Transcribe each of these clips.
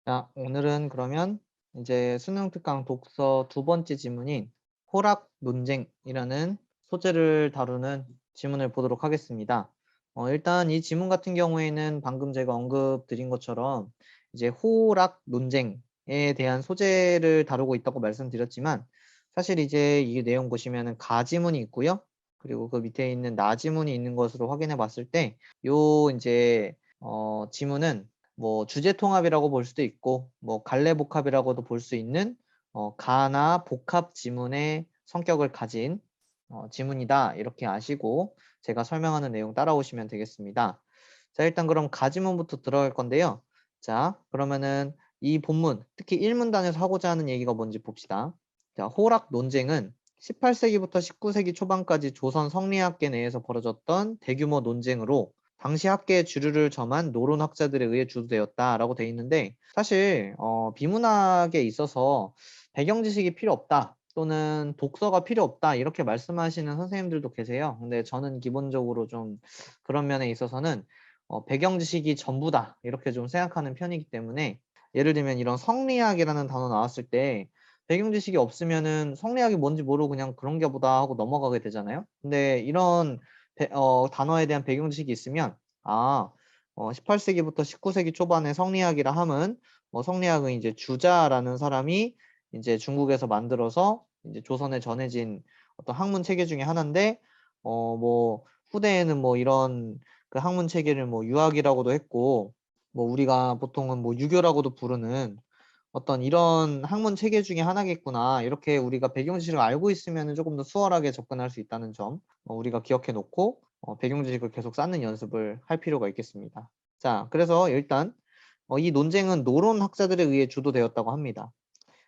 자, 오늘은 그러면 이제 수능 특강 독서 두 번째 지문인 호락 논쟁이라는 소재를 다루는 지문을 보도록 하겠습니다. 일단 이 지문 같은 경우에는 방금 제가 언급드린 것처럼 이제 호락 논쟁에 대한 소재를 다루고 있다고 말씀드렸지만 사실 이제 이 내용 보시면은 가지문이 있고요. 그리고 그 밑에 있는 나지문이 있는 것으로 확인해 봤을 때 요 이제 지문은 뭐 주제 통합이라고 볼 수도 있고 뭐 갈래 복합이라고도 볼 수 있는 가나 복합 지문의 성격을 가진 지문이다 이렇게 아시고 제가 설명하는 내용 따라오시면 되겠습니다. 자, 일단 그럼 가지문부터 들어갈 건데요. 자, 그러면은 이 본문 특히 1문단에서 하고자 하는 얘기가 뭔지 봅시다. 자, 호락 논쟁은 18세기부터 19세기 초반까지 조선 성리학계 내에서 벌어졌던 대규모 논쟁으로 당시 학계의 주류를 점한 노론학자들에 의해 주도되었다라고 돼 있는데 사실 비문학에 있어서 배경 지식이 필요 없다 또는 독서가 필요 없다 이렇게 말씀하시는 선생님들도 계세요. 근데 저는 기본적으로 좀 그런 면에 있어서는 배경 지식이 전부다 이렇게 좀 생각하는 편이기 때문에 예를 들면 이런 성리학이라는 단어 나왔을 때 배경 지식이 없으면은 성리학이 뭔지 모르고 그냥 그런가 보다 하고 넘어가게 되잖아요. 근데 이런 단어에 대한 배경 지식이 있으면 18세기부터 19세기 초반에 성리학이라 함은 성리학은 이제 주자라는 사람이 이제 중국에서 만들어서 이제 조선에 전해진 어떤 학문 체계 중에 하나인데 뭐 후대에는 뭐 이런 그 학문 체계를 뭐 유학이라고도 했고 뭐 우리가 보통은 뭐 유교라고도 부르는 어떤 이런 학문 체계 중에 하나겠구나. 이렇게 우리가 배경 지식을 알고 있으면 조금 더 수월하게 접근할 수 있다는 점 우리가 기억해 놓고 배경 지식을 계속 쌓는 연습을 할 필요가 있겠습니다. 자, 그래서 일단 이 논쟁은 노론 학자들에 의해 주도되었다고 합니다.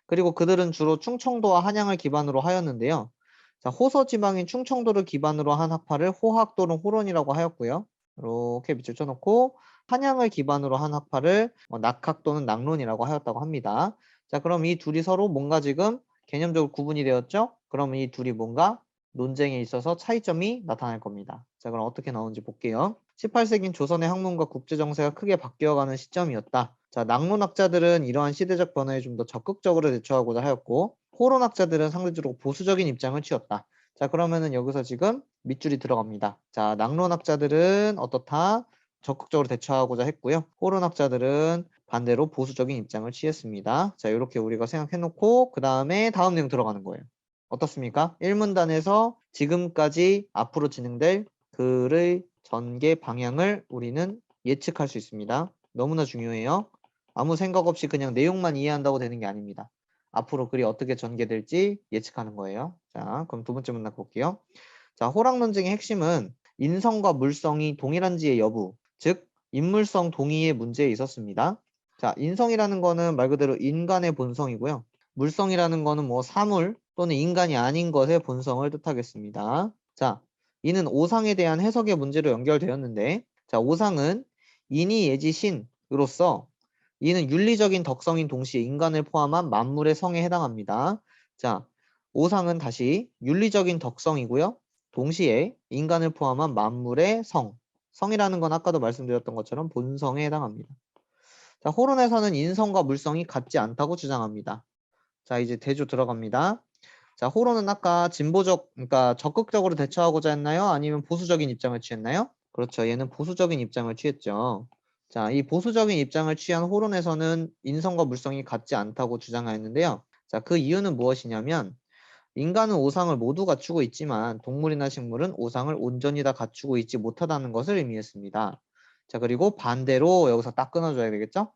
그리고 그들은 주로 충청도와 한양을 기반으로 하였는데요. 자, 호서 지방인 충청도를 기반으로 한 학파를 호학 또는 호론이라고 하였고요. 이렇게 밑줄 쳐놓고 한양을 기반으로 한 학파를 낙학 또는 낙론이라고 하였다고 합니다. 자, 그럼 이 둘이 서로 뭔가 지금 개념적으로 구분이 되었죠? 그럼 이 둘이 뭔가 논쟁에 있어서 차이점이 나타날 겁니다. 자, 그럼 어떻게 나오는지 볼게요. 18세기인 조선의 학문과 국제 정세가 크게 바뀌어가는 시점이었다. 자, 낙론학자들은 이러한 시대적 변화에 좀 더 적극적으로 대처하고자 하였고 호론학자들은 상대적으로 보수적인 입장을 취했다. 자, 그러면은 여기서 지금 밑줄이 들어갑니다. 자, 낙론학자들은 어떻다? 적극적으로 대처하고자 했고요. 호론학자들은 반대로 보수적인 입장을 취했습니다. 자, 이렇게 우리가 생각해놓고 그 다음에 다음 내용 들어가는 거예요. 어떻습니까? 1문단에서 지금까지 앞으로 진행될 글의 전개 방향을 우리는 예측할 수 있습니다. 너무나 중요해요. 아무 생각 없이 그냥 내용만 이해한다고 되는 게 아닙니다. 앞으로 글이 어떻게 전개될지 예측하는 거예요. 자, 그럼 두 번째 문단 볼게요. 자, 호락 논쟁의 핵심은 인성과 물성이 동일한지의 여부, 즉 인물성 동의의 문제에 있었습니다. 자, 인성이라는 거는 말 그대로 인간의 본성이고요. 물성이라는 거는 뭐 사물 또는 인간이 아닌 것의 본성을 뜻하겠습니다. 자, 이는 오상에 대한 해석의 문제로 연결되었는데, 자, 오상은 인이 예지 신으로서 이는 윤리적인 덕성인 동시에 인간을 포함한 만물의 성에 해당합니다. 자, 오상은 다시 윤리적인 덕성이고요. 동시에 인간을 포함한 만물의 성. 성이라는 건 아까도 말씀드렸던 것처럼 본성에 해당합니다. 자, 호론에서는 인성과 물성이 같지 않다고 주장합니다. 자, 이제 대조 들어갑니다. 자, 호론은 아까 진보적, 그러니까 적극적으로 대처하고자 했나요? 아니면 보수적인 입장을 취했나요? 그렇죠. 얘는 보수적인 입장을 취했죠. 자, 이 보수적인 입장을 취한 호론에서는 인성과 물성이 같지 않다고 주장하였는데요. 자, 그 이유는 무엇이냐면 인간은 오상을 모두 갖추고 있지만 동물이나 식물은 오상을 온전히 다 갖추고 있지 못하다는 것을 의미했습니다. 자, 그리고 반대로 여기서 딱 끊어줘야 되겠죠?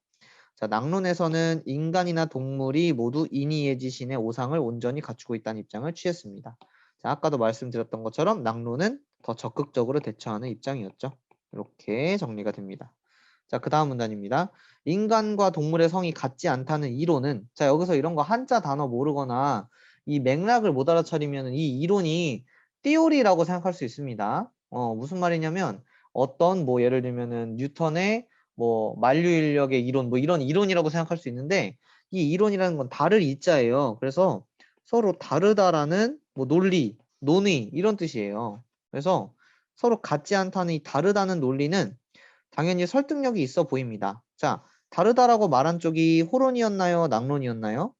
자, 낙론에서는 인간이나 동물이 모두 인이예지신의 오상을 온전히 갖추고 있다는 입장을 취했습니다. 자, 아까도 말씀드렸던 것처럼 낙론은 더 적극적으로 대처하는 입장이었죠. 이렇게 정리가 됩니다. 자, 그 다음 문단입니다. 인간과 동물의 성이 같지 않다는 이론은 자, 여기서 이런 거 한자 단어 모르거나 이 맥락을 못 알아차리면 이 이론이 띠오리라고 생각할 수 있습니다. 무슨 말이냐면 어떤 뭐 예를 들면은 뉴턴의 뭐 만류인력의 이론 뭐 이런 이론이라고 생각할 수 있는데 이 이론이라는 건 다를 이자예요. 그래서 서로 다르다라는 뭐 논리, 논의 이런 뜻이에요. 그래서 서로 같지 않다는 이 다르다는 논리는 당연히 설득력이 있어 보입니다. 자, 다르다라고 말한 쪽이 호론이었나요? 낙론이었나요?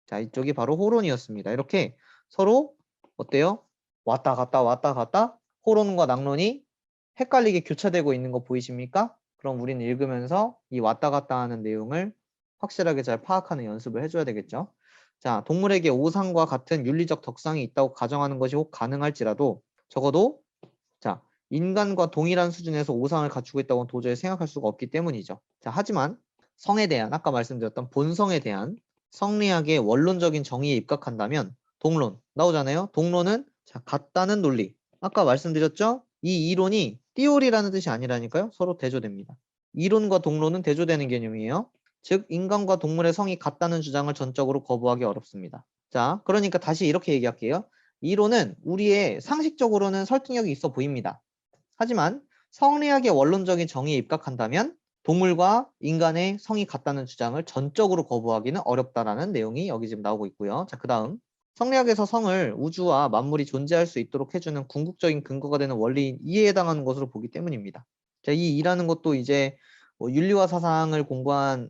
자, 이쪽이 바로 호론이었습니다. 이렇게 서로 어때요? 왔다 갔다 왔다 갔다 호론과 낙론이 헷갈리게 교차되고 있는 거 보이십니까? 그럼 우리는 읽으면서 이 왔다 갔다 하는 내용을 확실하게 잘 파악하는 연습을 해줘야 되겠죠. 자, 동물에게 오상과 같은 윤리적 덕상이 있다고 가정하는 것이 혹 가능할지라도 적어도 자, 인간과 동일한 수준에서 오상을 갖추고 있다고는 도저히 생각할 수가 없기 때문이죠. 자, 하지만 성에 대한 아까 말씀드렸던 본성에 대한 성리학의 원론적인 정의에 입각한다면 동론 나오잖아요. 동론은 자, 같다는 논리. 아까 말씀드렸죠? 이 이론이 띠오리라는 뜻이 아니라니까요. 서로 대조됩니다. 이론과 동론은 대조되는 개념이에요. 즉 인간과 동물의 성이 같다는 주장을 전적으로 거부하기 어렵습니다. 자, 그러니까 다시 이렇게 얘기할게요. 이론은 우리의 상식적으로는 설득력이 있어 보입니다. 하지만 성리학의 원론적인 정의에 입각한다면 동물과 인간의 성이 같다는 주장을 전적으로 거부하기는 어렵다라는 내용이 여기 지금 나오고 있고요. 자, 그 다음 성리학에서 성을 우주와 만물이 존재할 수 있도록 해주는 궁극적인 근거가 되는 원리인 이에 해당하는 것으로 보기 때문입니다. 자, 이 이라는 것도 이제 뭐 윤리와 사상을 공부한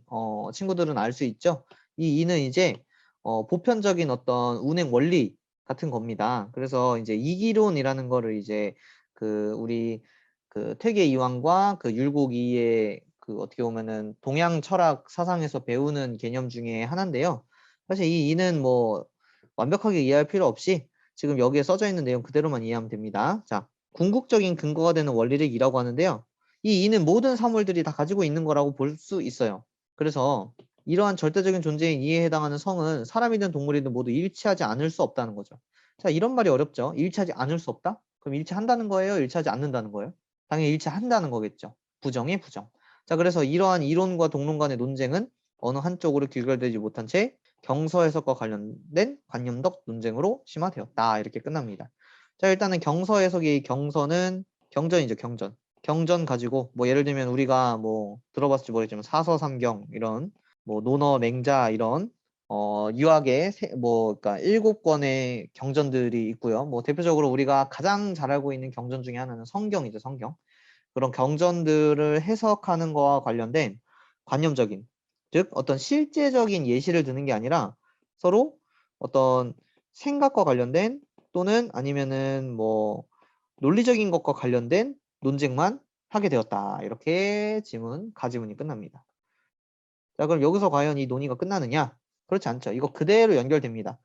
친구들은 알 수 있죠. 이 이는 이제 보편적인 어떤 운행 원리 같은 겁니다. 그래서 이제 이기론이라는 거를 이제 그 우리 그 퇴계 이황과 그 율곡이의 그 어떻게 보면은 동양 철학 사상에서 배우는 개념 중에 하나인데요. 사실 이 이는 뭐 완벽하게 이해할 필요 없이 지금 여기에 써져 있는 내용 그대로만 이해하면 됩니다. 자, 궁극적인 근거가 되는 원리를 이라고 하는데요. 이 이는 모든 사물들이 다 가지고 있는 거라고 볼 수 있어요. 그래서 이러한 절대적인 존재인 이에 해당하는 성은 사람이든 동물이든 모두 일치하지 않을 수 없다는 거죠. 자, 이런 말이 어렵죠. 일치하지 않을 수 없다? 그럼 일치한다는 거예요? 일치하지 않는다는 거예요? 당연히 일치한다는 거겠죠. 부정의 부정. 자, 그래서 이러한 이론과 동론 간의 논쟁은 어느 한쪽으로 귀결되지 못한 채 경서 해석과 관련된 관념적 논쟁으로 심화되었다. 이렇게 끝납니다. 자, 일단은 경서 해석의 경서는 경전이죠, 경전. 경전 가지고 뭐 예를 들면 우리가 뭐 들어봤을지 모르겠지만 사서삼경 이런 뭐 논어 맹자 이런 유학의 뭐 그러니까 7권의 경전들이 있고요. 뭐 대표적으로 우리가 가장 잘 알고 있는 경전 중에 하나는 성경이죠, 성경. 그런 경전들을 해석하는 거와 관련된 관념적인, 즉 어떤 실제적인 예시를 드는 게 아니라 서로 어떤 생각과 관련된 또는 아니면은 뭐 논리적인 것과 관련된 논쟁만 하게 되었다. 이렇게 가지문이 끝납니다. 자, 그럼 여기서 과연 이 논의가 끝나느냐? 그렇지 않죠. 이거 그대로 연결됩니다.